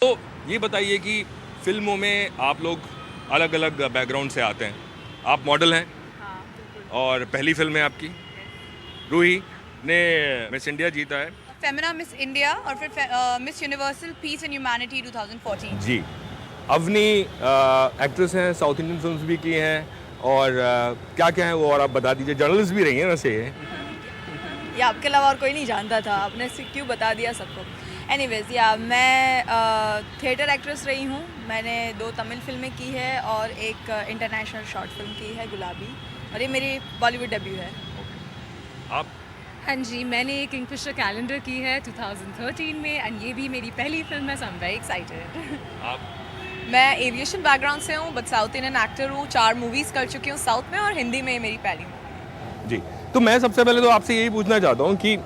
तो ये बताइए कि फ़िल्मों में आप लोग अलग अलग बैकग्राउंड से आते हैं। आप मॉडल हैं हाँ, बिल्कुल। और पहली फ़िल्म है आपकी। रूही ने मिस इंडिया जीता है। फेमिना मिस इंडिया और फिर miss universal peace and humanity 2014। जी। अवनी एक्ट्रेस हैं, साउथ इंडियन फिल्म्स भी की हैं और क्या क्या है वो और आप बता दीजिए। जर्नलिस्ट भी रही हैं वैसे ये। ये आपके अलावा और कोई नहीं जानता था, आपने क्यों बता दिया सबको। एनीवेज या मैं थिएटर एक्ट्रेस रही हूँ। मैंने 2 तमिल फिल्में की है और एक इंटरनेशनल शॉर्ट फिल्म की है गुलाबी, और ये मेरी बॉलीवुड डेब्यू है। आप हाँ जी, मैंने एक किंगफिशर कैलेंडर की है 2013 में एंड ये भी मेरी पहली फिल्म है, सो आई एम वेरी एक्साइटेड। आप मैं एविएशन बैकग्राउंड से हूँ बट साउथ इंडियन एक्टर हूँ। 4 मूवीज़ कर चुकी हूँ साउथ में और हिंदी में मेरी पहली मूवी। जी। तो मैं सबसे पहले तो आपसे यही पूछना चाहता हूँ कि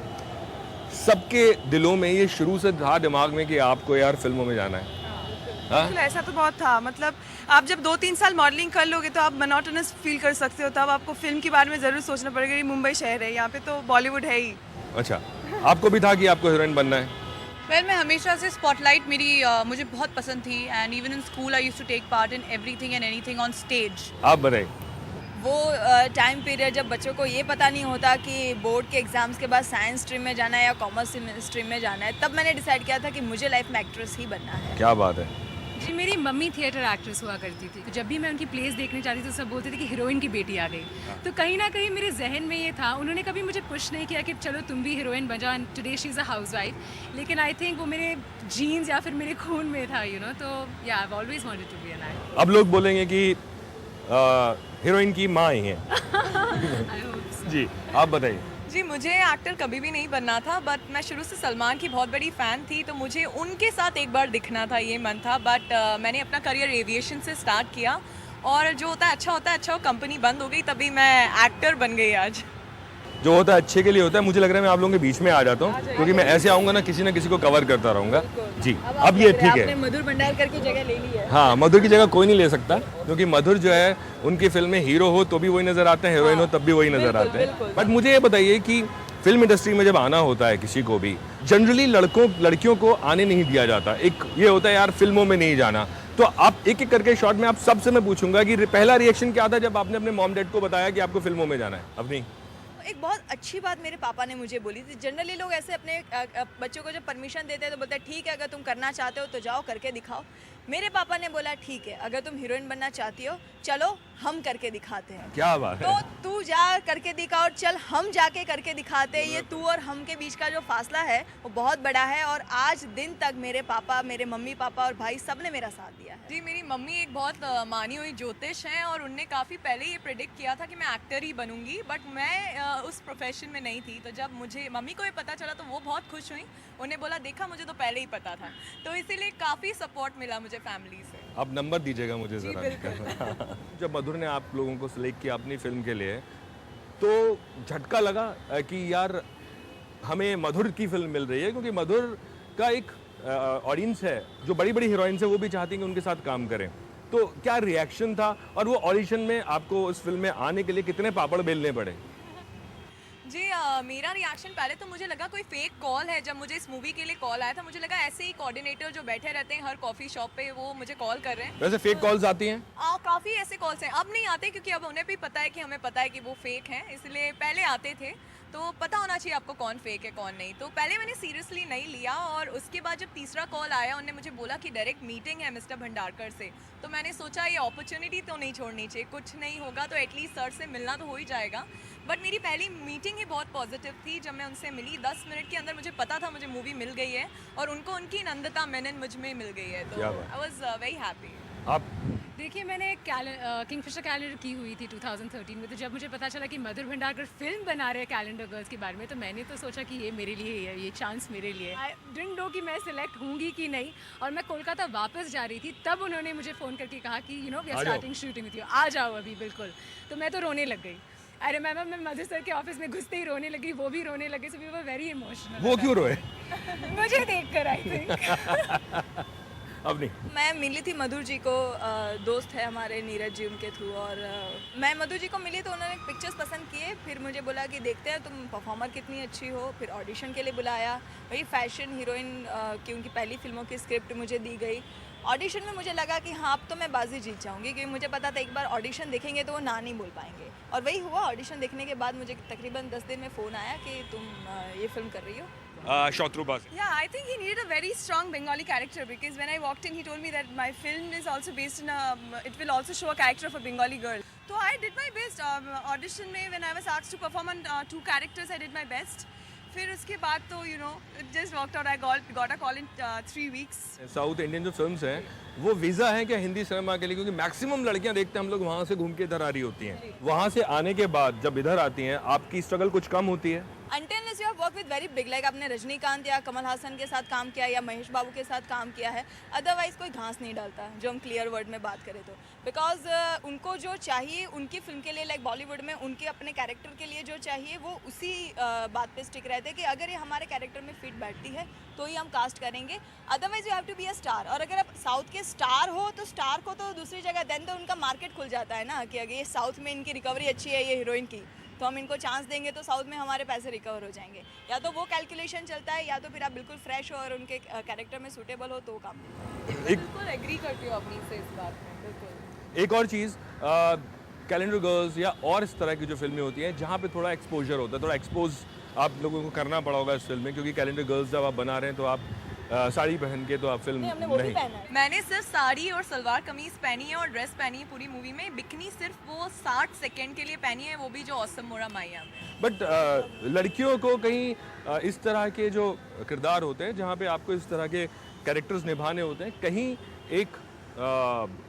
सबके दिलों में ये शुरू से था दिमाग में कि आपको यार फ़िल्मों में जाना है। हाँ? बिल्कुल ऐसा तो बहुत था। मतलब आप जब 2-3 साल मॉडलिंग कर लोगे तो आप मोनोटोनस फील कर सकते हो, तब आपको फिल्म के बारे में ज़रूर सोचना पड़ेगा। ये मुंबई शहर है, यहाँ पे तो बॉलीवुड है ही। अच्छा, आपको भी था कि आपको हीरोइन बनना है? वेल मैं हमेशा से स्पॉटलाइट मुझे बहुत पसंद थी and even in school I used to take part in everything and anything on stage. आप बताइए। वो टाइम पीरियड जब बच्चों को ये पता नहीं होता कि बोर्ड के एग्जाम्स के बाद साइंस स्ट्रीम में जाना है या कॉमर्स स्ट्रीम में जाना है, तब मैंने डिसाइड किया था कि मुझे लाइफ में एक्ट्रेस ही बनना है। क्या बात है। जी, मेरी मम्मी थिएटर एक्ट्रेस हुआ करती थी, तो जब भी मैं उनकी प्लेस देखने जाती थी तो सब बोलते थे कि हीरोइन की बेटी आ गई। तो कहीं ना कहीं मेरे जहन में ये था, उन्होंने कभी मुझे पुश नहीं किया कि चलो तुम भी हीरोइन बन जाओ, today she is a housewife. लेकिन आई थिंक वो मेरे जीन्स या फिर मेरे खून में था, तो या I always wanted to be an actor. अब लोग बोलेंगे कि हीरोइन की माँ ही है। आई होप जी, आप बताइए। जी, मुझे एक्टर कभी भी नहीं बनना था बट मैं शुरू से सलमान की बहुत बड़ी फ़ैन थी, तो मुझे उनके साथ एक बार दिखना था, ये मन था। बट मैंने अपना करियर एविएशन से स्टार्ट किया और जो होता है अच्छा हो, कंपनी बंद हो गई, तभी मैं एक्टर बन गई आज। जो होता है अच्छे के लिए होता है। मुझे लग रहा है मैं आप लोगों के बीच में आ जाता हूँ क्योंकि मैं ऐसे आऊँगा ना किसी ना किसी को कवर करता रहूँगा। जी, अब ये ठीक आपने है। मधुर भंडारकर की जगह ले ली है। हाँ, मधुर की जगह कोई नहीं ले सकता क्योंकि मधुर जो है उनकी फिल्म में हीरो हो तो भी वही नज़र आते हैं, हीरोइन हो तब भी वही नज़र आते हैं। बट मुझे ये बताइए कि फिल्म इंडस्ट्री में जब आना होता है किसी को भी, जनरली लड़कियों को आने नहीं दिया जाता। एक ये होता है यार फिल्मों में नहीं जाना। तो आप एक एक करके शॉर्ट में आप सबसे मैं पूछूंगा कि पहला रिएक्शन क्या था जब आपने अपने मॉम डैड को बताया कि आपको फिल्मों में जाना है? अपनी एक बहुत अच्छी बात मेरे पापा ने मुझे बोली थी। जनरली लोग ऐसे अपने बच्चों को जब परमिशन देते हैं तो बोलते हैं ठीक है, अगर तुम करना चाहते हो तो जाओ करके दिखाओ। मेरे पापा ने बोला ठीक है, अगर तुम हीरोइन बनना चाहती हो चलो हम करके दिखाते हैं। क्या बात तो है। तू जा करके दिखा और चल हम जाके करके दिखाते हैं। ये तू और हम के बीच का जो फासला है वो बहुत बड़ा है और आज दिन तक मेरे पापा, मेरे मम्मी पापा और भाई सब ने मेरा साथ दिया है। जी, मेरी मम्मी एक बहुत मानी हुई ज्योतिष हैं और उनने काफ़ी पहले ये प्रेडिक्ट किया था कि मैं एक्टर ही बनूंगी, बट मैं उस प्रोफेशन में नहीं थी। तो जब मुझे मम्मी को ये पता चला तो वो बहुत खुश हुई। उन्हें बोला देखा मुझे तो पहले ही पता था, तो इसीलिए काफ़ी सपोर्ट मिला मुझे फैमिली से। आप नंबर दीजिएगा मुझे जी, ज़रा। जब मधुर ने आप लोगों को सिलेक्ट किया अपनी फिल्म के लिए तो झटका लगा कि यार हमें मधुर की फिल्म मिल रही है क्योंकि मधुर का एक ऑडियंस है जो बड़ी बड़ी हीरोइंस है वो भी चाहती हैं कि उनके साथ काम करें। तो क्या रिएक्शन था और वो ऑडिशन में आपको उस फिल्म में आने के लिए कितने पापड़ बेलने पड़े? जी, मेरा रिएक्शन पहले तो मुझे लगा कोई फेक कॉल है। जब मुझे इस मूवी के लिए कॉल आया था मुझे लगा ऐसे ही कोऑर्डिनेटर जो बैठे रहते हैं हर कॉफ़ी शॉप पे वो मुझे कॉल कर रहे हैं। वैसे फेक कॉल्स आती हैं? काफ़ी ऐसे कॉल्स हैं, अब नहीं आते क्योंकि अब उन्हें भी पता है कि हमें पता है कि वो फेक हैं, इसलिए पहले आते थे। तो पता होना चाहिए आपको कौन फेक है कौन नहीं। तो पहले मैंने सीरियसली नहीं लिया और उसके बाद जब तीसरा कॉल आया उन्होंने मुझे बोला कि डायरेक्ट मीटिंग है मिस्टर भंडारकर से, तो मैंने सोचा ये अपॉर्चुनिटी तो नहीं छोड़नी चाहिए। कुछ नहीं होगा तो एटलीस्ट सर से मिलना तो हो ही जाएगा। बट मेरी पहली मीटिंग ही बहुत पॉजिटिव थी। जब मैं उनसे मिली 10 मिनट के अंदर मुझे पता था मुझे मूवी मिल गई है और उनको उनकी नंदता मेनन मुझ में मिल गई है, तो क्या बात। I was very happy. आप देखिए, मैंने किंगफिशर कैलेंडर की हुई थी 2013 में, तो जब मुझे पता चला कि मधुर भंडारकर फिल्म बना रहे हैं कैलेंडर गर्ल्स के बारे में, तो मैंने तो सोचा कि ये मेरे लिए ही है, ये चांस मेरे लिए। आई डिडंट नो कि मैं सिलेक्ट होंगी कि नहीं। और मैं कोलकाता वापस जा रही थी तब उन्होंने मुझे फ़ोन करके कहा कि we are starting shooting with you, आ जाओ अभी बिल्कुल। तो मैं तो रोने लग गई। अरे मैं मधुर सर के ऑफिस में घुसते ही रोने लगी, वो भी रोने लगे। So we were very emotional. वो क्यों रोए? मुझे देख कर आई थिंक। अब नहीं। मैं मिली थी मधुर जी को, दोस्त है हमारे नीरज जी उनके थ्रू, और मैं मधुर जी को मिली तो उन्होंने पिक्चर्स पसंद किए, फिर मुझे बोला कि देखते हैं तुम परफॉर्मर कितनी अच्छी हो, फिर ऑडिशन के लिए बुलाया। वही फैशन हीरोइन की उनकी पहली फिल्मों की स्क्रिप्ट मुझे दी गई। ऑडिशन में मुझे लगा कि हाँ अब तो मैं बाजी जीत जाऊंगी, क्योंकि मुझे पता था एक बार ऑडिशन देखेंगे तो वो ना नहीं बोल पाएंगे, और वही हुआ। ऑडिशन देखने के बाद मुझे तकरीबन 10 दिन में फ़ोन आया कि तुम ये फिल्म कर रही हो। शत्रुबा से। Yeah, I think he needed a very strong Bengali character, because when I walked in, he told me that my film is also based in it will also show a character of a Bengali girl. So I did my best. Audition में when I was asked to perform on 2 characters, I did my best. फिर उसके बाद तो it just worked out. I got a call in 3 weeks. South Indian जो films हैं वो visa है क्या हिंदी सिनेमा के लिए? क्योंकि मैक्सिमम लड़कियां देखते हैं हम लोग वहाँ से घूम के इधर आ रही होती हैं, वहाँ से आने के बाद जब इधर आती हैं आपकी स्ट्रगल कुछ कम होती है? Until you have worked with very big, like आपने रजनीकांत या कमल हासन के साथ काम किया या महेश बाबू के साथ काम किया है, अदरवाइज कोई घास नहीं डालता, जो हम क्लियर वर्ड में बात करें तो। बिकॉज उनको जो चाहिए उनकी फिल्म के लिए, लाइक बॉलीवुड में उनके अपने कैरेक्टर के लिए जो चाहिए वो उसी बात पे स्टिक रहते हैं कि अगर ये हमारे कैरेक्टर में फिट बैठती है तो ही हम कास्ट करेंगे, otherwise you have to be a star. और अगर आप साउथ के स्टार हो तो स्टार को तो दूसरी जगह देन तो उनका मार्केट खुल जाता है ना, कि अगर ये साउथ में इनकी रिकवरी अच्छी है ये हीरोइन की, तो हम इनको चांस देंगे तो साउथ में हमारे पैसे रिकवर हो जाएंगे। या तो वो कैलकुलेशन चलता है, या तो फिर आप बिल्कुल फ्रेश हो और उनके कैरेक्टर में सूटेबल हो तो काम। बिल्कुल एग्री करती हूँ अपनी से इस बात में, बिल्कुल। एक और चीज़, कैलेंडर गर्ल्स या और इस तरह की जो फिल्में होती हैं जहाँ पे थोड़ा एक्सपोजर होता है, थोड़ा एक्सपोज आप लोगों को करना पड़ा होगा इस फिल्म में, क्योंकि कैलेंडर गर्ल्स जब आप बना रहे हैं तो आप साड़ी पहन के तो आप फिल्म हमने वो भी नहीं। पहना है। मैंने सिर्फ साड़ी और सलवार कमीज पहनी है और ड्रेस पहनी है पूरी मूवी में। बिकनी सिर्फ वो 60 सेकंड के लिए पहनी है, वो भी जो ऑसम मोरा माया में। बट लड़कियों को कहीं इस तरह के जो किरदार होते हैं जहाँ पे आपको इस तरह के कैरेक्टर्स निभाने होते हैं, कहीं एक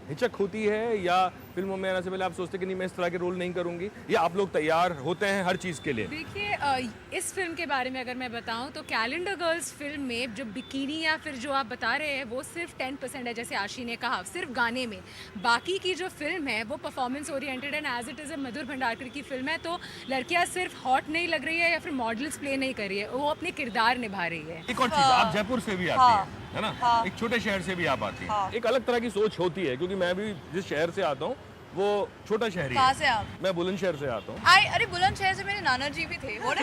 हिचक होती है, या फिल्मों में आने से पहले आप सोचते कि नहीं मैं इस तरह के रोल नहीं करूंगी, या आप लोग तैयार होते हैं हर चीज़ के लिए? देखिए इस फिल्म के बारे में अगर मैं बताऊं तो कैलेंडर गर्ल्स फिल्म में जो बिकिनी या फिर जो आप बता रहे हैं वो सिर्फ 10% है, जैसे आशी ने कहा, सिर्फ गाने में। बाकी की जो फिल्म है वो performance oriented and as it is a Madhur Bhandarkar की फिल्म है, तो लड़कियां सिर्फ हॉट नहीं लग रही है या फिर मॉडल्स प्ले नहीं कर रही है, वो अपने किरदार निभा रही है। एक और चीज़, आप जयपुर से भी आती है ना, एक छोटे शहर से भी आप आती हैं, एक अलग तरह की सोच होती है, क्योंकि मैं भी जिस शहर से आता हूँ वो छोटा शहर कहाँ है। से आप? मैं बुलंदशहर से आता हूँ। अरे बुलंदशहर से मेरे नाना जी भी थे। What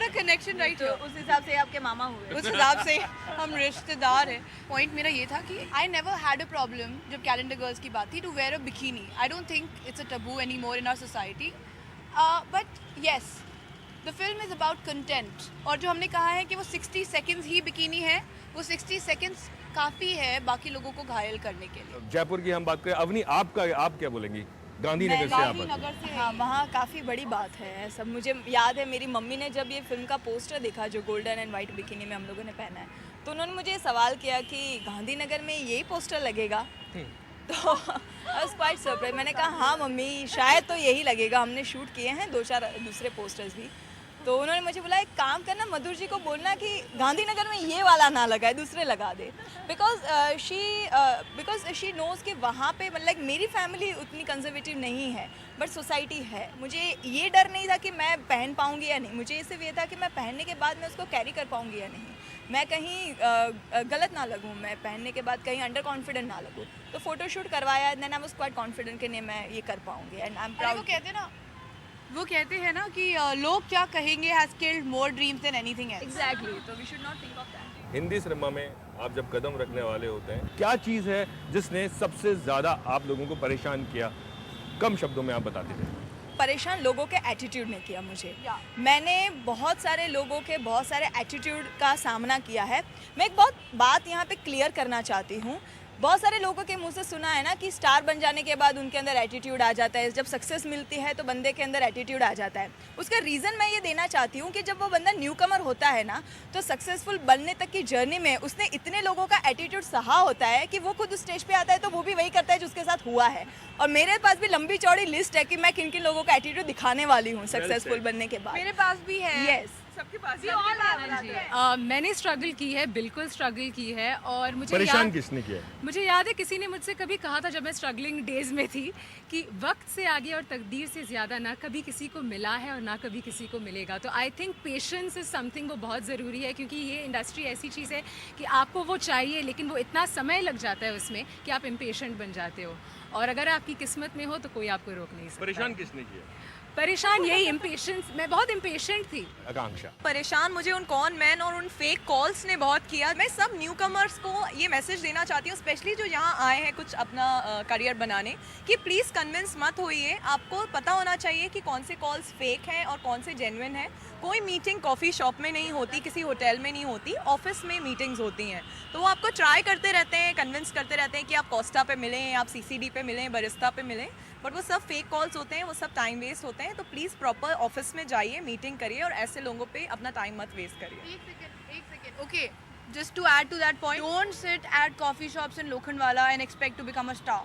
a connection right here। उस हिसाब से आपके मामा हुए। उस हिसाब से हम रिश्तेदार हैं। पॉइंट मेरा ये था कि I never had a problem जब कैलेंडर गर्ल्स की बात थी to wear a bikini. I don't think it's a taboo any more in our society, but yes the film is about content. और जो हमने कहा है कि वो 60 सेकेंड्स ही बिकिनी है, वो 60 सेकेंड्स काफ़ी है बाकी लोगों को घायल करने के लिए। जयपुर की हम बात करें, अवनी आप क्या बोलेंगी? गांधीनगर से आप आती हैं। गांधीनगर से हाँ, वहाँ काफ़ी बड़ी बात है। सब मुझे याद है, मेरी मम्मी ने जब ये फिल्म का पोस्टर देखा जो गोल्डन एंड वाइट बिकिनी में हम लोगों ने पहना है, तो उन्होंने मुझे सवाल किया कि गांधीनगर में यही पोस्टर लगेगा? तो आई वाज क्वाइट सरप्राइज। मैंने कहा हाँ मम्मी शायद तो यही लगेगा, हमने शूट किए हैं 2-4 दूसरे पोस्टर्स भी। तो उन्होंने मुझे बोला एक काम करना, मधुर जी को बोलना कि गांधीनगर में ये वाला ना लगाए, दूसरे लगा दे। बिकॉज शी नोज़ कि वहाँ पे मतलब मेरी फैमिली उतनी कंजर्वेटिव नहीं है, बट सोसाइटी है। मुझे ये डर नहीं था कि मैं पहन पाऊँगी या नहीं, मुझे सिर्फ ये था कि मैं पहनने के बाद मैं उसको कैरी कर पाऊँगी या नहीं, मैं कहीं गलत ना लगूँ, मैं पहनने के बाद कहीं अंडर कॉन्फिडेंट ना लगूँ। तो फोटोशूट करवाया, then I was quite confident कि नहीं मैं ये कर पाऊँगी, एंड आई एम प्राउड। वो कहते हैं ना कि लोग क्या कहेंगे has killed more dreams than anything else. Exactly, तो we should not think of that. Hindi cinema में आप जब कदम रखने वाले होते हैं, क्या चीज़ है जिसने सबसे ज़्यादा आप लोगों को परेशान किया? कम शब्दों में आप बता दीजिए। परेशान लोगों के एटीट्यूड ने किया मुझे। मैंने बहुत सारे लोगों के बहुत सारे एटीट्यूड का सामना किया है। मैं एक बात यहाँ पे क्लियर करना चाहती हूँ। बहुत सारे लोगों के मुंह से सुना है ना कि स्टार बन जाने के बाद उनके अंदर एटीट्यूड आ जाता है, जब सक्सेस मिलती है तो बंदे के अंदर एटीट्यूड आ जाता है। उसका रीज़न मैं ये देना चाहती हूँ कि जब वो बंदा न्यू कमर होता है ना, तो सक्सेसफुल बनने तक की जर्नी में उसने इतने लोगों का एटीट्यूड सहा होता है कि वो खुद स्टेज पे आता है तो वो भी वही करता है जो उसके साथ हुआ है। और मेरे पास भी लंबी चौड़ी लिस्ट है कि मैं किन किन लोगों का एटीट्यूड दिखाने वाली हूँ सक्सेसफुल बनने के बाद। मेरे पास भी है। यस, सबके पास मैंने स्ट्रगल की है, बिल्कुल स्ट्रगल की है। और मुझे परेशान किसने किया? मुझे याद है किसी ने मुझसे कभी कहा था जब मैं स्ट्रगलिंग डेज में थी कि वक्त से आगे और तकदीर से ज़्यादा ना कभी किसी को मिला है और ना कभी किसी को मिलेगा। तो I think patience is something वो बहुत ज़रूरी है, क्योंकि ये इंडस्ट्री ऐसी चीज़ है कि आपको वो चाहिए लेकिन वो इतना समय लग जाता है उसमें कि आप इम्पेशेंट बन जाते हो, और अगर आपकी किस्मत में हो तो कोई आपको रोक नहीं सकता। परेशान किसने किया? परेशान यही इम्पेशेंस, मैं बहुत इम्पेशेंट थी। आकांक्षा। परेशान मुझे उन कॉन मैन और उन फेक कॉल्स ने बहुत किया। मैं सब न्यू कमर्स को ये मैसेज देना चाहती हूँ, स्पेशली जो यहाँ आए हैं कुछ अपना करियर बनाने, कि प्लीज़ कन्विंस मत होइए। आपको पता होना चाहिए कि कौन से कॉल्स फेक हैं और कौन से जेन्युइन हैं। कोई मीटिंग कॉफ़ी शॉप में नहीं होती, किसी होटल में नहीं होती, ऑफिस में मीटिंग्स होती हैं। तो वो आपको ट्राई करते रहते हैं, कन्विंस करते रहते हैं कि आप कोस्टा पे मिलें, आप सीसीडी पे मिलें, बरिस्ता पे मिलें, बट वो सब फेक कॉल्स होते हैं, वो सब टाइम वेस्ट होते हैं। तो प्लीज़ प्रॉपर ऑफिस में जाइए, मीटिंग करिए और ऐसे लोगों पे अपना टाइम मत वेस्ट करिए। एक second, okay, just to add to that point, don't sit at coffee shops in Lokhandwala and expect to become a star.